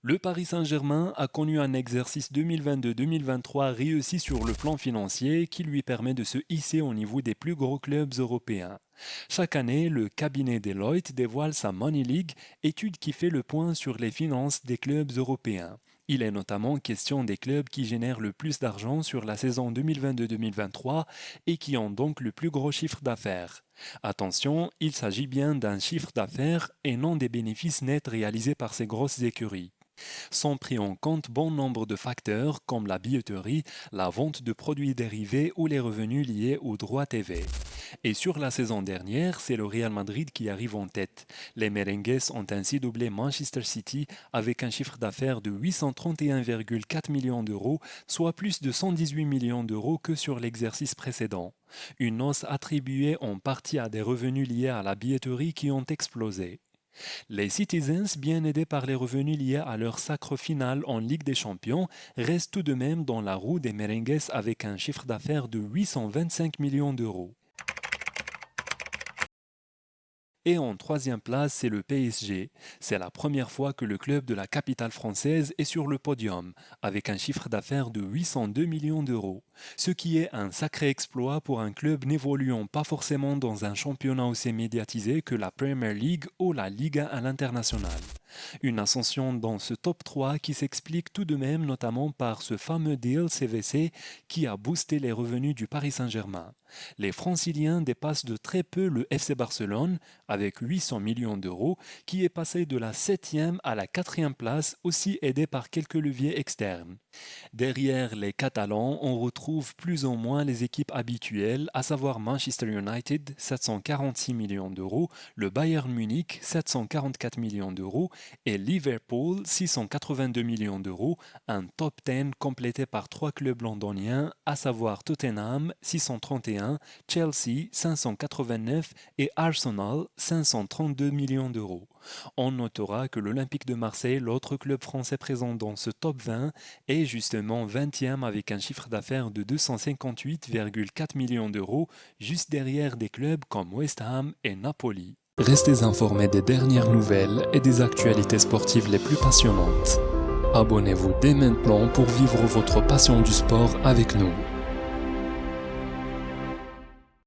Le Paris Saint-Germain a connu un exercice 2022-2023 réussi sur le plan financier qui lui permet de se hisser au niveau des plus gros clubs européens. Chaque année, le cabinet Deloitte dévoile sa Money League, étude qui fait le point sur les finances des clubs européens. Il est notamment question des clubs qui génèrent le plus d'argent sur la saison 2022-2023 et qui ont donc le plus gros chiffre d'affaires. Attention, il s'agit bien d'un chiffre d'affaires et non des bénéfices nets réalisés par ces grosses écuries. Sont pris en compte bon nombre de facteurs comme la billetterie, la vente de produits dérivés ou les revenus liés aux droits TV. Et sur la saison dernière, c'est le Real Madrid qui arrive en tête. Les Merengues ont ainsi doublé Manchester City avec un chiffre d'affaires de 831,4 millions d'euros, soit plus de 118 millions d'euros que sur l'exercice précédent. Une hausse attribuée en partie à des revenus liés à la billetterie qui ont explosé. Les Citizens, bien aidés par les revenus liés à leur sacre final en Ligue des Champions, restent tout de même dans la roue des Merengues avec un chiffre d'affaires de 825 millions d'euros. Et en troisième place, c'est le PSG. C'est la première fois que le club de la capitale française est sur le podium, avec un chiffre d'affaires de 802 millions d'euros. Ce qui est un sacré exploit pour un club n'évoluant pas forcément dans un championnat aussi médiatisé que la Premier League ou la Liga à l'international. Une ascension dans ce top 3 qui s'explique tout de même notamment par ce fameux deal CVC qui a boosté les revenus du Paris Saint-Germain. Les Franciliens dépassent de très peu le FC Barcelone avec 800 millions d'euros qui est passé de la 7e à la 4e place aussi aidé par quelques leviers externes. Derrière les Catalans, on retrouve plus ou moins les équipes habituelles, à savoir Manchester United 746 millions d'euros, le Bayern Munich 744 millions d'euros et Liverpool 682 millions d'euros, un top 10 complété par trois clubs londoniens, à savoir Tottenham 631, Chelsea 589 et Arsenal 532 millions d'euros. On notera que l'Olympique de Marseille, l'autre club français présent dans ce top 20, est justement 20e avec un chiffre d'affaires de 258,4 millions d'euros, juste derrière des clubs comme West Ham et Napoli. Restez informés des dernières nouvelles et des actualités sportives les plus passionnantes. Abonnez-vous dès maintenant pour vivre votre passion du sport avec nous.